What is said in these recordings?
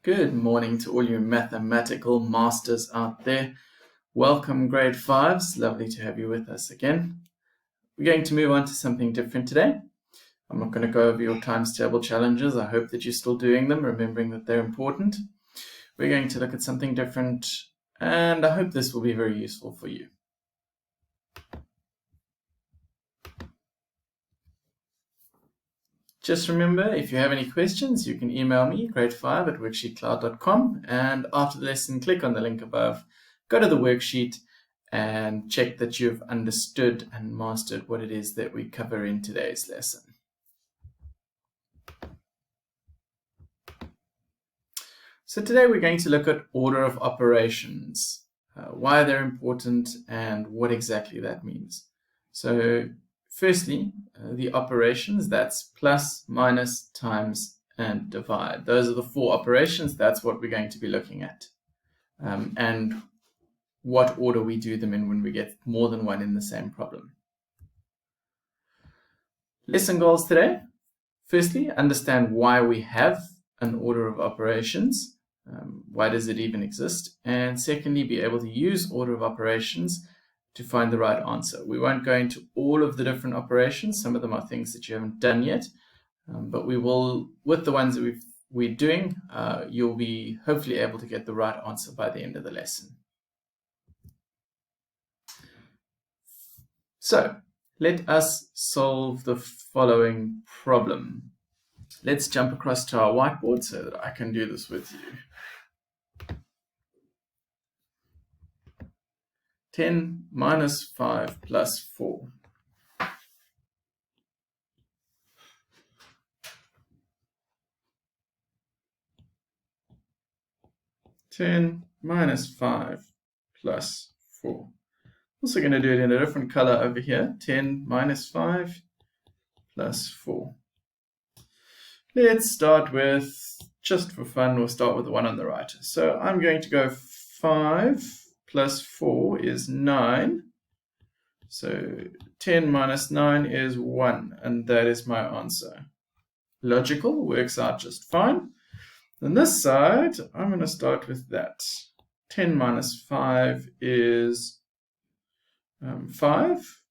Good morning to all you mathematical masters out there. Welcome grade 5s, lovely to have you with us again. We're going to move on to something different today. I'm not going to go over your times table challenges. I hope that you're still doing them, remembering that they're important. We're going to look at something different, and I hope this will be very useful for you. Just remember, if you have any questions, you can email me, grade5@worksheetcloud.com, and after the lesson, click on the link above, go to the worksheet, and check that you've understood and mastered what it is that we cover in today's lesson. So today we're going to look at order of operations, why they're important, and what exactly that means. So firstly, the operations, that's plus, minus, times, and divide. Those are the four operations. That's what we're going to be looking at. And what order we do them in when we get more than one in the same problem. Lesson goals today. Firstly, understand why we have an order of operations. Why does it even exist? And secondly, be able to use order of operations to find the right answer. We won't go into all of the different operations. Some of them are things that you haven't done yet, but we will, with the ones that we're doing, you'll be hopefully able to get the right answer by the end of the lesson. So let us solve the following problem. Let's jump across to our whiteboard so that I can do this with you. 10 minus 5 plus 4. Minus 5 plus 4. Also going to do it in a different color over here. 10 minus 5 plus 4. Let's start with, just for fun, we'll start with the one on the right. So I'm going to go 5 plus 4 is 9. So 10 minus 9 is 1, and that is my answer. Logical, works out just fine. On this side, I'm going to start with that. 10 minus 5 is 5,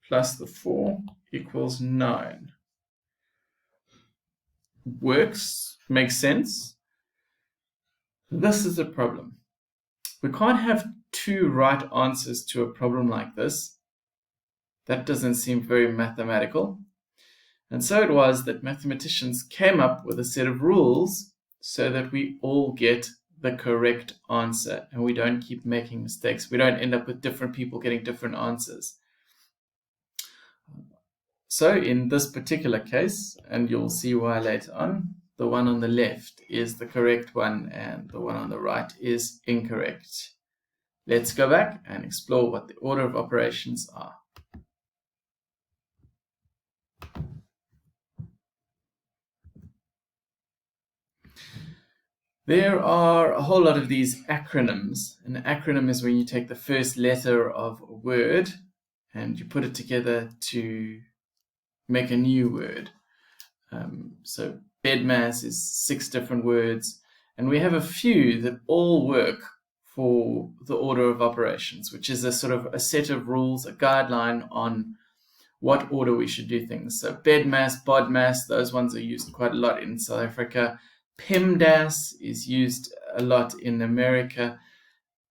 plus the 4 equals 9. Works, makes sense. This is a problem. We can't have two right answers to a problem like this. That doesn't seem very mathematical. And so it was that mathematicians came up with a set of rules so that we all get the correct answer and we don't keep making mistakes. We don't end up with different people getting different answers. So in this particular case, and you'll see why later on, the one on the left is the correct one and the one on the right is incorrect. Let's go back and explore what the order of operations are. There are a whole lot of these acronyms. An acronym is when you take the first letter of a word and you put it together to make a new word. So bed mass is 6 different words, and we have a few that all work for the order of operations, which is a sort of a set of rules, a guideline on what order we should do things. So bed mass, bod mass, those ones are used quite a lot in South Africa. PEMDAS is used a lot in America.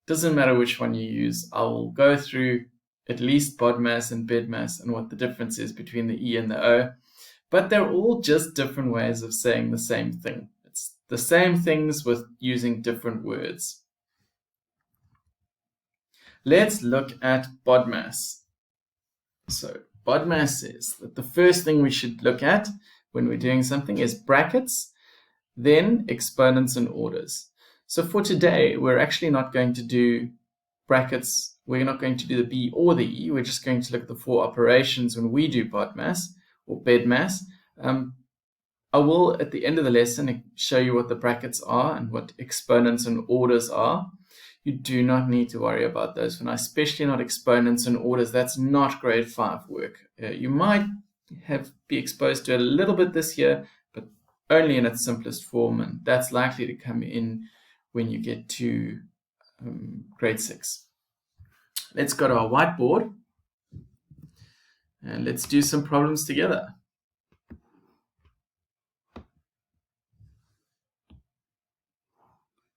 Doesn't matter which one you use. I will go through at least bod mass and bed mass and what the difference is between the E and the O. But they're all just different ways of saying the same thing. It's the same things with using different words. Let's look at bod mass. So bod mass says that the first thing we should look at when we're doing something is brackets, then exponents and orders. So for today, we're actually not going to do brackets. We're not going to do the B or the E. We're just going to look at the 4 operations when we do bod mass or bed mass. I will, at the end of the lesson, show you what the brackets are and what exponents and orders are. You do not need to worry about those for now, especially not exponents and orders. That's not grade 5 work. You might be exposed to it a little bit this year, but only in its simplest form, and that's likely to come in when you get to grade 6. Let's go to our whiteboard and let's do some problems together.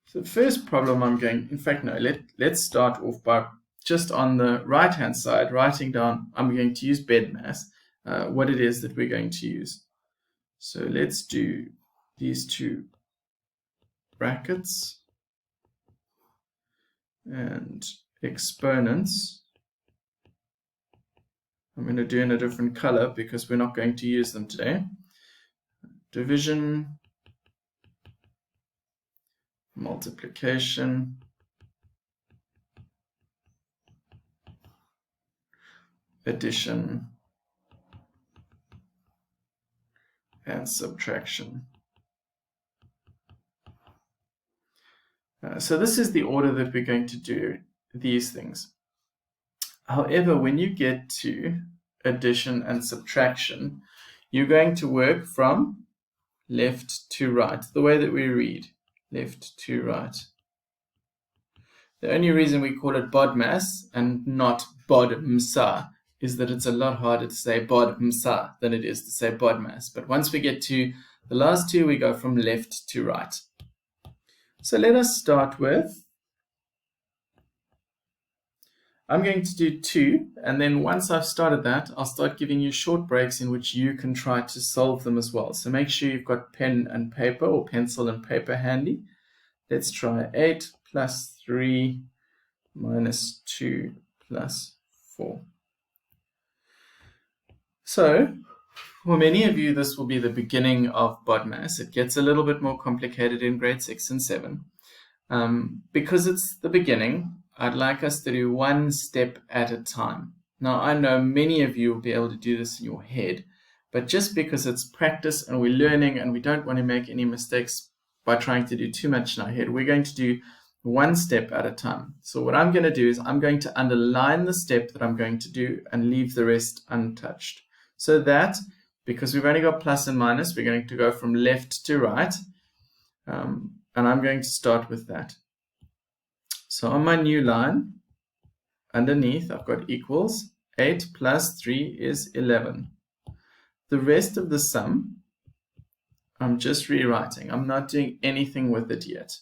So the first problem let's start off by just on the right hand side writing down, I'm going to use BEDMAS, what it is that we're going to use. So let's do these two brackets and exponents. I'm going to do in a different color because we're not going to use them today. Division, multiplication, addition, and subtraction. So this is the order that we're going to do these things. However, when you get to addition and subtraction, you're going to work from left to right, the way that we read, left to right. The only reason we call it BODMAS and not BODMSA is that it's a lot harder to say BODMSA than it is to say BODMAS. But once we get to the last two, we go from left to right. So let us start with, I'm going to do 2, and then once I've started that, I'll start giving you short breaks in which you can try to solve them as well. So make sure you've got pen and paper or pencil and paper handy. Let's try 8 plus 3 minus 2 plus 4. So for many of you, this will be the beginning of BODMAS. It gets a little bit more complicated in grade 6 and 7. Because it's the beginning, I'd like us to do one step at a time. Now, I know many of you will be able to do this in your head, but just because it's practice and we're learning and we don't want to make any mistakes by trying to do too much in our head, we're going to do one step at a time. So what I'm going to do is I'm going to underline the step that I'm going to do and leave the rest untouched. So that, because we've only got plus and minus, we're going to go from left to right, and I'm going to start with that. So on my new line, underneath, I've got equals. 8 plus 3 is 11. The rest of the sum, I'm just rewriting. I'm not doing anything with it yet.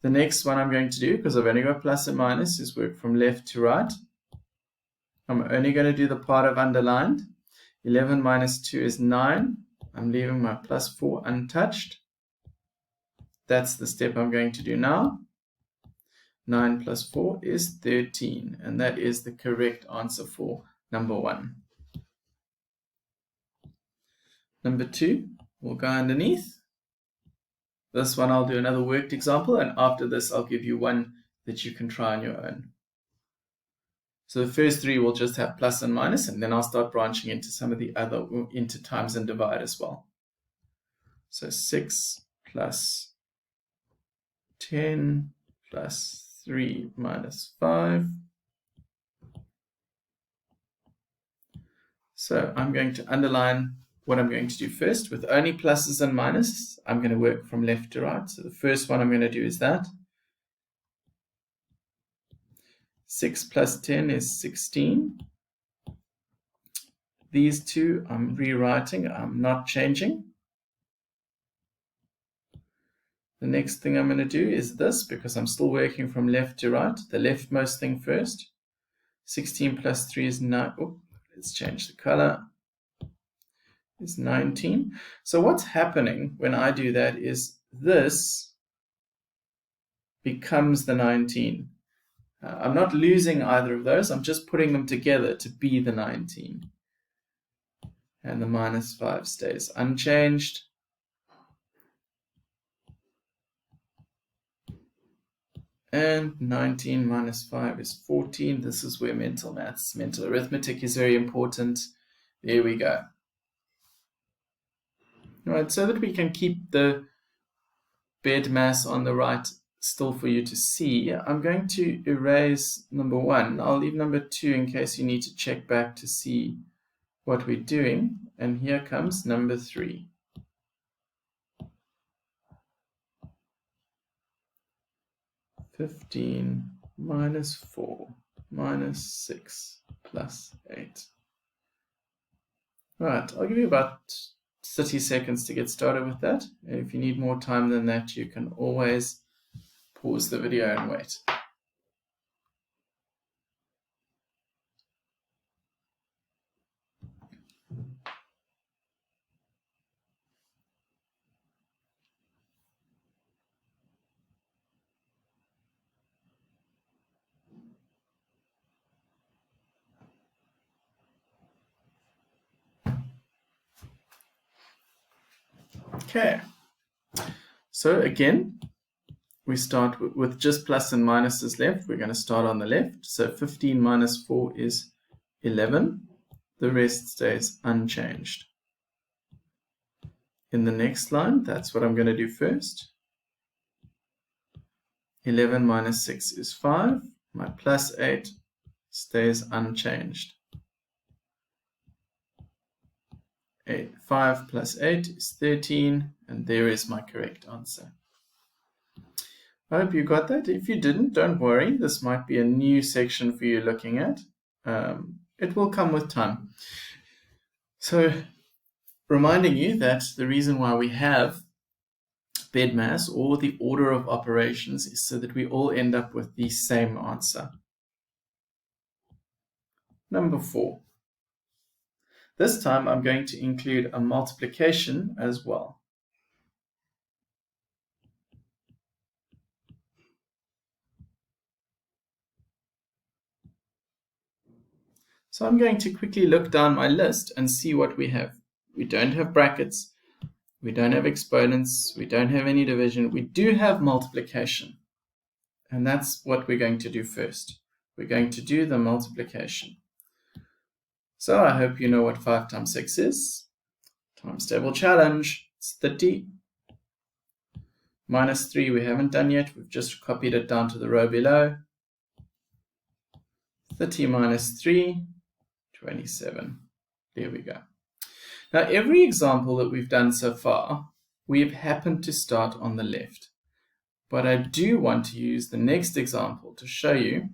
The next one I'm going to do, because I've only got plus and minus, is work from left to right. I'm only going to do the part I've underlined. 11 minus 2 is 9. I'm leaving my plus 4 untouched. That's the step I'm going to do now. 9 plus 4 is 13, and that is the correct answer for number 1. Number 2, we'll go underneath. This one I'll do another worked example, and after this I'll give you one that you can try on your own. So the first 3 will just have plus and minus, and then I'll start branching into some of the other, into times and divide as well. So 6 plus 10 plus 3 minus 5. So I'm going to underline what I'm going to do first. With only pluses and minuses, I'm going to work from left to right. So the first one I'm going to do is that. 6 plus 10 is 16. These two I'm rewriting, I'm not changing. The next thing I'm going to do is this, because I'm still working from left to right, the leftmost thing first. 16 plus 3 is 9. Oh, let's change the color. It's 19. So what's happening when I do that is this becomes the 19. I'm not losing either of those. I'm just putting them together to be the 19. And the minus 5 stays unchanged. And 19 minus 5 is 14. This is where mental maths, mental arithmetic is very important. There we go. All right, so that we can keep the BEDMAS on the right still for you to see, I'm going to erase number 1. I'll leave number 2 in case you need to check back to see what we're doing, and here comes number 3. (15 minus 4 minus 6 plus 8). Right, I'll give you about 30 seconds to get started with that. If you need more time than that, you can always pause the video and wait. Okay, so again, we start with just plus and minuses left. We're going to start on the left. So 15 minus 4 is 11. The rest stays unchanged. In the next line, that's what I'm going to do first. 11 minus 6 is 5. My plus 8 stays unchanged. 5 plus 8 is 13, and there is my correct answer. I hope you got that. If you didn't, don't worry. This might be a new section for you looking at. It will come with time. So, reminding you that the reason why we have BEDMAS, or the order of operations, is so that we all end up with the same answer. Number 4. This time I'm going to include a multiplication as well. So I'm going to quickly look down my list and see what we have. We don't have brackets, we don't have exponents, we don't have any division. We do have multiplication, and that's what we're going to do first. We're going to do the multiplication. So I hope you know what 5 times 6 is. Times table challenge, it's 30. Minus 3 we haven't done yet, we've just copied it down to the row below. 30 minus 3, 27. There we go. Now every example that we've done so far, we've happened to start on the left. But I do want to use the next example to show you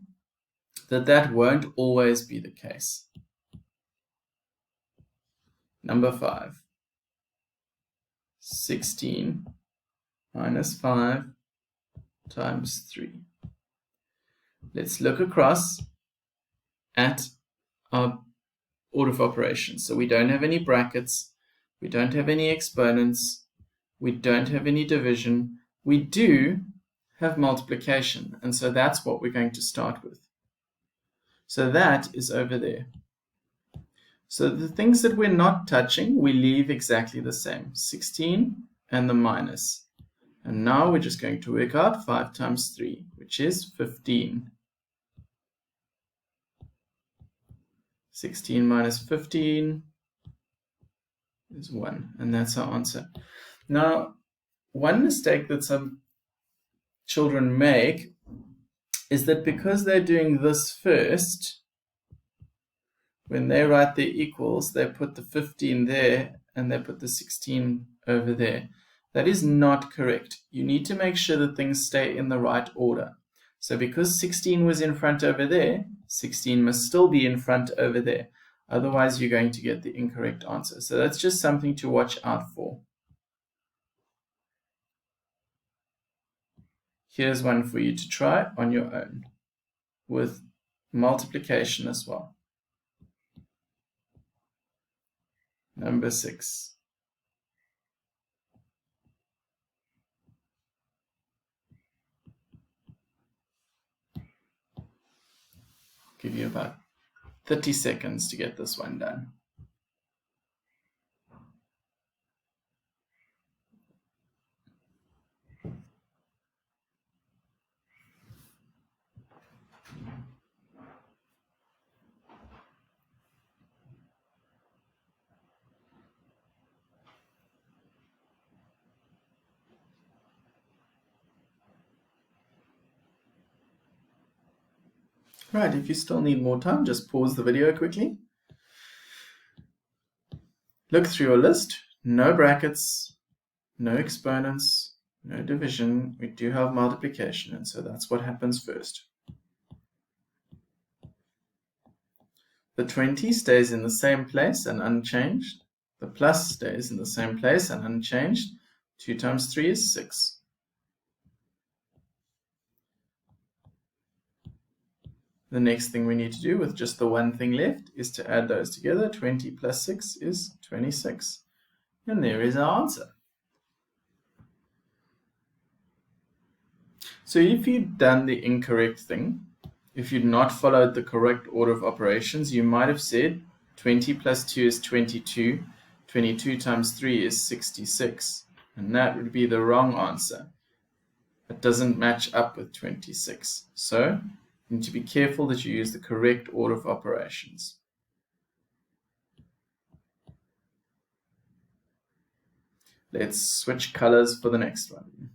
that that won't always be the case. Number 5. 16 minus 5 times 3. Let's look across at our order of operations. So we don't have any brackets, we don't have any exponents, we don't have any division. We do have multiplication, and so that's what we're going to start with. So that is over there. So the things that we're not touching, we leave exactly the same, 16 and the minus. And now we're just going to work out 5 times 3, which is 15. 16 minus 15 is 1, and that's our answer. Now, one mistake that some children make is that because they're doing this first, when they write their equals, they put the 15 there and they put the 16 over there. That is not correct. You need to make sure that things stay in the right order. So because 16 was in front over there, 16 must still be in front over there. Otherwise, you're going to get the incorrect answer. So that's just something to watch out for. Here's one for you to try on your own with multiplication as well. Number 6. Give you about 30 seconds to get this one done. Right, if you still need more time, just pause the video quickly. Look through your list, no brackets, no exponents, no division. We do have multiplication, and so that's what happens first. The 20 stays in the same place and unchanged. The plus stays in the same place and unchanged. 2 times 3 is 6. The next thing we need to do with just the one thing left is to add those together. 20 plus 6 is 26. And there is our answer. So if you'd done the incorrect thing, if you'd not followed the correct order of operations, you might have said 20 plus 2 is 22. 22 times 3 is 66. And that would be the wrong answer. It doesn't match up with 26. So you need to be careful that you use the correct order of operations. Let's switch colors for the next one.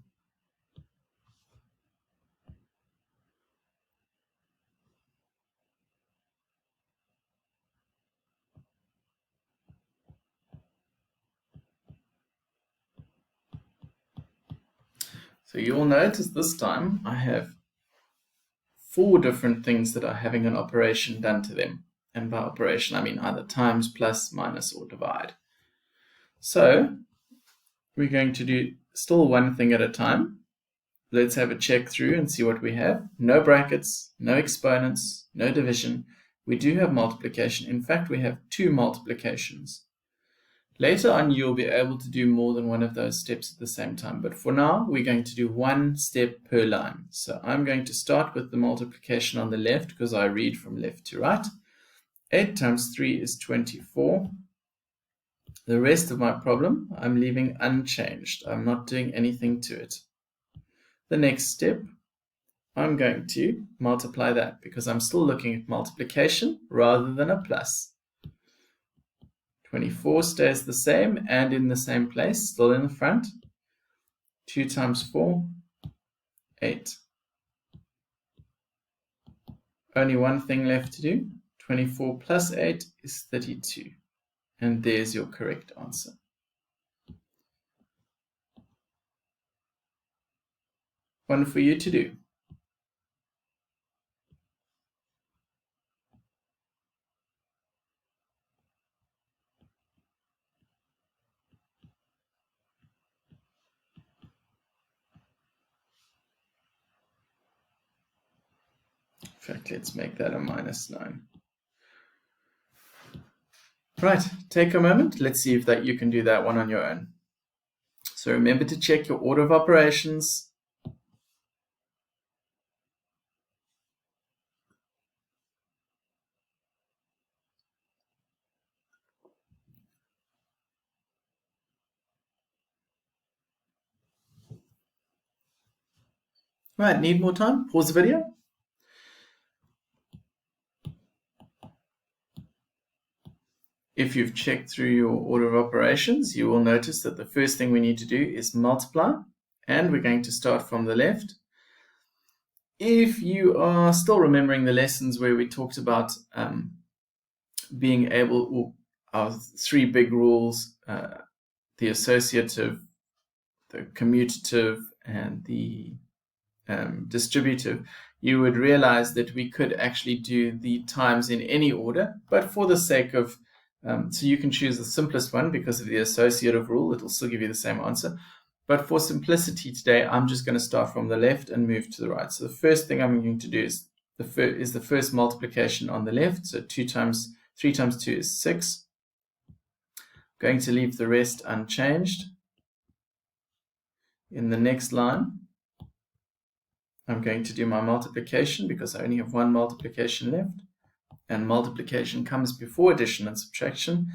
So you'll notice this time I have 4 different things that are having an operation done to them. And by operation, I mean either times, plus, minus, or divide. So we're going to do still one thing at a time. Let's have a check through and see what we have. No brackets, no exponents, no division. We do have multiplication. In fact, we have 2 multiplications. Later on, you'll be able to do more than one of those steps at the same time. But for now, we're going to do one step per line. So I'm going to start with the multiplication on the left because I read from left to right. 8 times 3 is 24. The rest of my problem, I'm leaving unchanged. I'm not doing anything to it. The next step, I'm going to multiply that because I'm still looking at multiplication rather than a plus. 24 stays the same and in the same place, still in the front. 2 times 4, 8. Only one thing left to do. 24 plus 8 is 32. And there's your correct answer. One for you to do. In fact, let's make that a -9. Right, take a moment. Let's see if that you can do that one on your own. So remember to check your order of operations. Right, need more time? Pause the video. If you've checked through your order of operations, you will notice that the first thing we need to do is multiply, and we're going to start from the left. If you are still remembering the lessons where we talked about being able, our 3 big rules, the associative, the commutative, and the distributive, you would realize that we could actually do the times in any order, but for the sake of so you can choose the simplest one because of the associative rule. It'll still give you the same answer. But for simplicity today, I'm just going to start from the left and move to the right. So the first thing I'm going to do is the first multiplication on the left. So 3 times 2 is 6. I'm going to leave the rest unchanged. In the next line, I'm going to do my multiplication because I only have one multiplication left. And multiplication comes before addition and subtraction.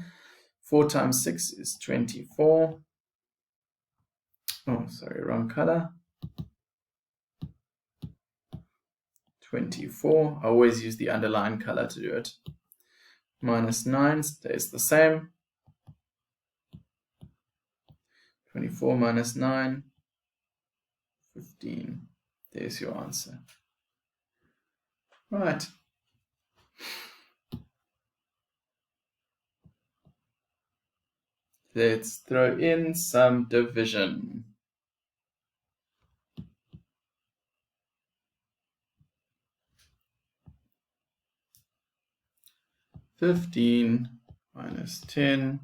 4 times 6 is 24. Oh, sorry, wrong color. 24. I always use the underlined color to do it. -9 stays the same. 24 minus 9, 15. There's your answer. Right. let's throw in some division. (15 minus 10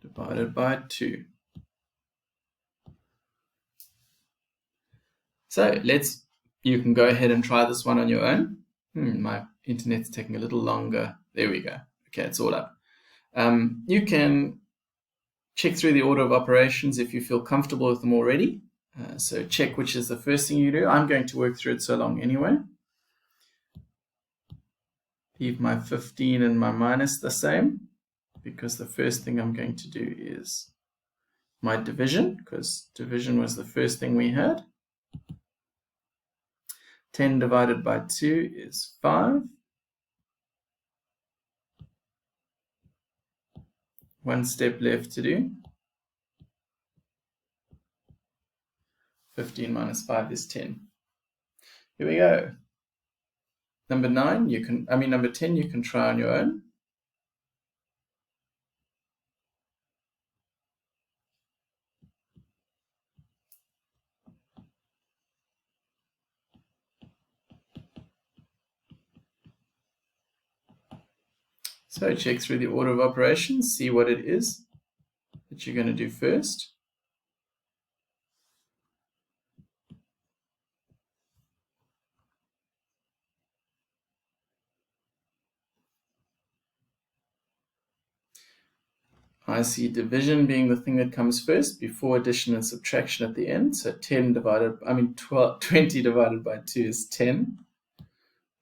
divided by 2). So you can go ahead and try this one on your own. My internet's taking a little longer. There we go. Okay, it's all up. You can check through the order of operations if you feel comfortable with them already. So check which is the first thing you do. I'm going to work through it so long anyway. Leave my 15 and my minus the same, because the first thing I'm going to do is my division, because division was the first thing we had. 10 divided by 2 is 5. One step left to do. 15 minus 5 is 10. Here we go. Number 10 you can try on your own. So check through the order of operations, see what it is that you're going to do first. I see division being the thing that comes first before addition and subtraction at the end. So 20 divided by 2 is 10.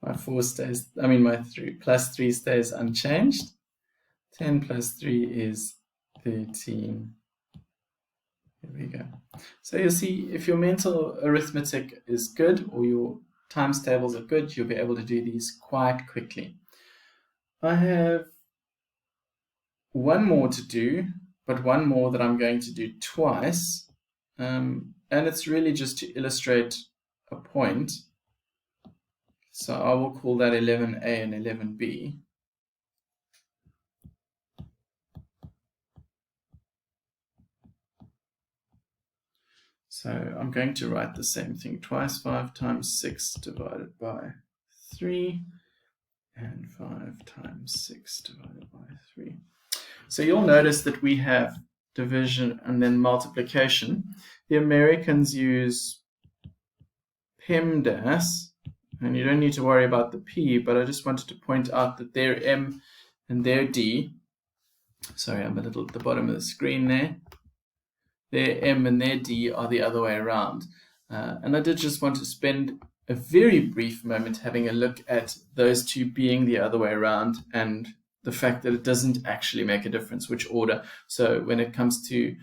My 3 plus 3 stays unchanged. 10 plus 3 is 13. Here we go. So you'll see if your mental arithmetic is good or your times tables are good, you'll be able to do these quite quickly. I have one more to do, but one more that I'm going to do twice. And it's really just to illustrate a point. So I will call that 11a and 11b. So I'm going to write the same thing twice. 5 times 6 divided by 3, and 5 times 6 divided by 3. So you'll notice that we have division and then multiplication. The Americans use PEMDAS, and you don't need to worry about the P, but I just wanted to point out that their M and their D, sorry, I'm a little at the bottom of the screen there. Their M and their D are the other way around. And I did just want to spend a very brief moment having a look at those two being the other way around and the fact that it doesn't actually make a difference which order. So when it comes to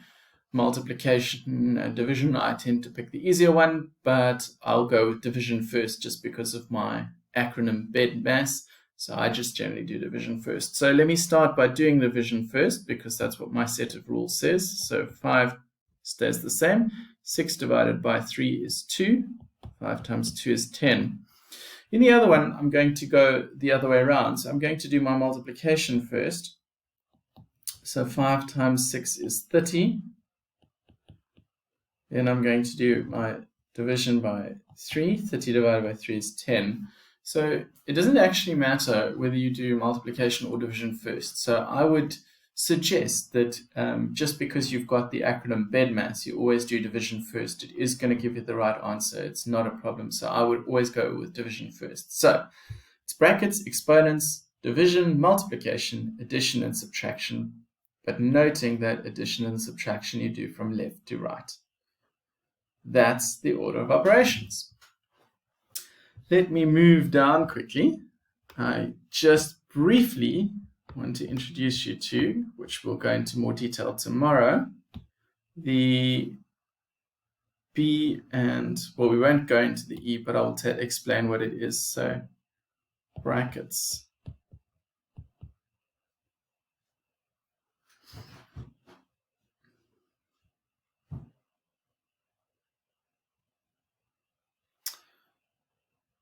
multiplication and division, I tend to pick the easier one, but I'll go with division first just because of my acronym BEDMAS. So I just generally do division first. So let me start by doing division first because that's what my set of rules says. So 5 stays the same. 6 divided by 3 is 2. 5 times 2 is 10. In the other one, I'm going to go the other way around. So I'm going to do my multiplication first. So 5 times 6 is 30. Then I'm going to do my division by 3. 30 divided by 3 is 10. So it doesn't actually matter whether you do multiplication or division first. So I would suggest that just because you've got the acronym BEDMAS, you always do division first. It is going to give you the right answer. It's not a problem. So I would always go with division first. So it's brackets, exponents, division, multiplication, addition, and subtraction. But noting that addition and subtraction you do from left to right. That's the order of operations. Let me move down quickly. I just briefly want to introduce you to, which we'll go into more detail tomorrow, the B and, well, we won't go into the E, but I'll explain what it is. So brackets.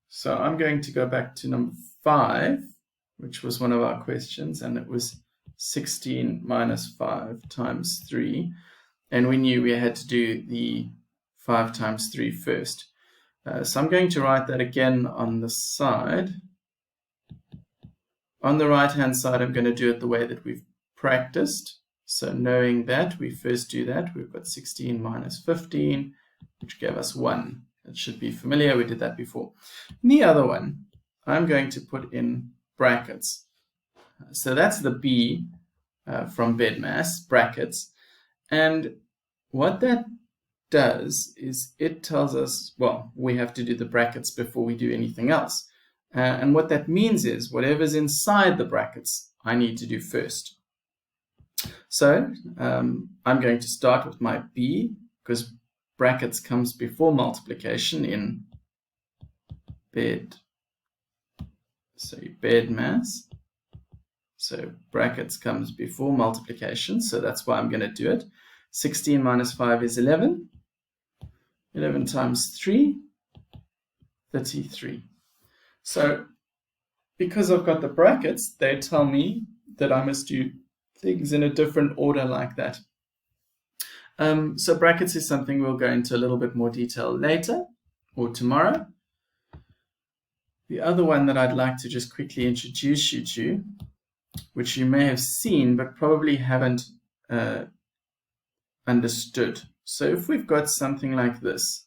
So I'm going to go back to number 5, which was one of our questions, and it was 16 minus 5 times 3. And we knew we had to do the 5 times 3 first. So I'm going to write that again on the side. On the right-hand side, I'm going to do it the way that we've practiced. So knowing that, we first do that. We've got 16 minus 15, which gave us 1. It should be familiar. We did that before. In the other one, I'm going to put in brackets. So that's the B from BEDMAS, brackets. And what that does is it tells us, well, we have to do the brackets before we do anything else. And what that means is whatever's inside the brackets, I need to do first. So I'm going to start with my B, because brackets comes before multiplication in BEDMAS. So brackets comes before multiplication, so that's why I'm going to do it. 16 minus 5 is 11. 11 times 3, 33. So because I've got the brackets, they tell me that I must do things in a different order like that. So brackets is something we'll go into a little bit more detail later or tomorrow. The other one that I'd like to just quickly introduce you to, which you may have seen but probably haven't understood. So if we've got something like this,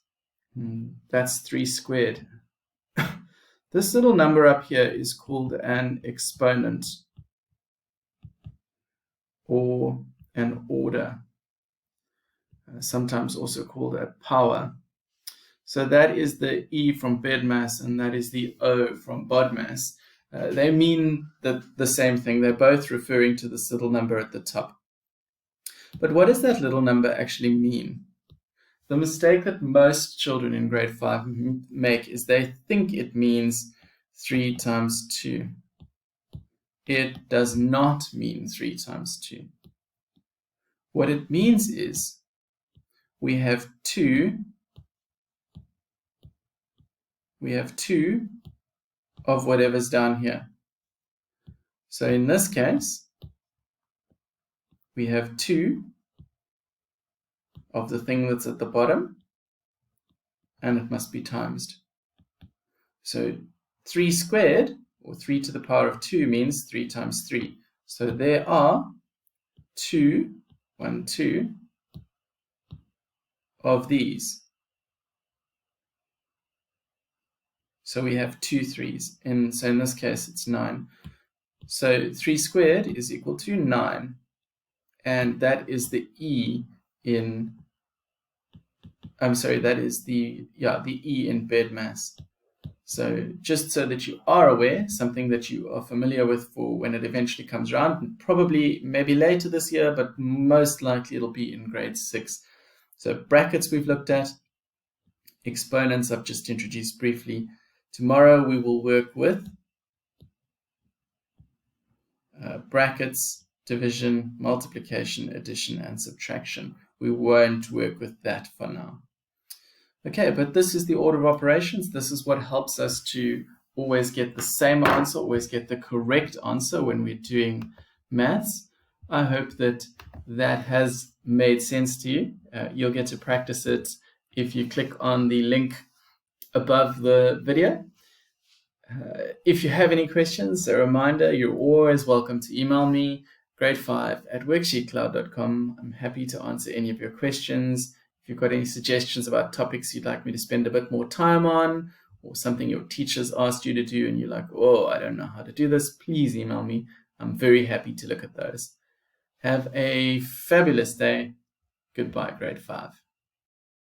that's 3 squared. This little number up here is called an exponent or an order, sometimes also called a power. So that is the E from BEDMAS and that is the O from BODMAS. They mean the same thing. They're both referring to this little number at the top. But what does that little number actually mean? The mistake that most children in grade 5 make is they think it means 3 times 2. It does not mean 3 times 2. What it means is we have 2 of whatever's down here. So in this case, we have 2 of the thing that's at the bottom, and it must be timesed. So 3 squared, or 3 to the power of 2, means 3 times 3. So there are 2 of these. So we have 2 3s, and so in this case it's 9. So 3 squared is equal to 9, and that is the E in, that is the E in BEDMAS. So just so that you are aware, something that you are familiar with for when it eventually comes around, probably maybe later this year, but most likely it'll be in grade 6. So brackets we've looked at, exponents I've just introduced briefly. Tomorrow we will work with brackets, division, multiplication, addition, and subtraction. We won't work with that for now. Okay, but this is the order of operations. This is what helps us to always get the same answer, always get the correct answer when we're doing maths. I hope that that has made sense to you. You'll get to practice it if you click on the link above the video. If you have any questions, a reminder, you're always welcome to email me, grade5@worksheetcloud.com. I'm happy to answer any of your questions. If you've got any suggestions about topics you'd like me to spend a bit more time on, or something your teachers asked you to do and you're like, oh, I don't know how to do this, please email me. I'm very happy to look at those. Have a fabulous day. Goodbye, grade 5.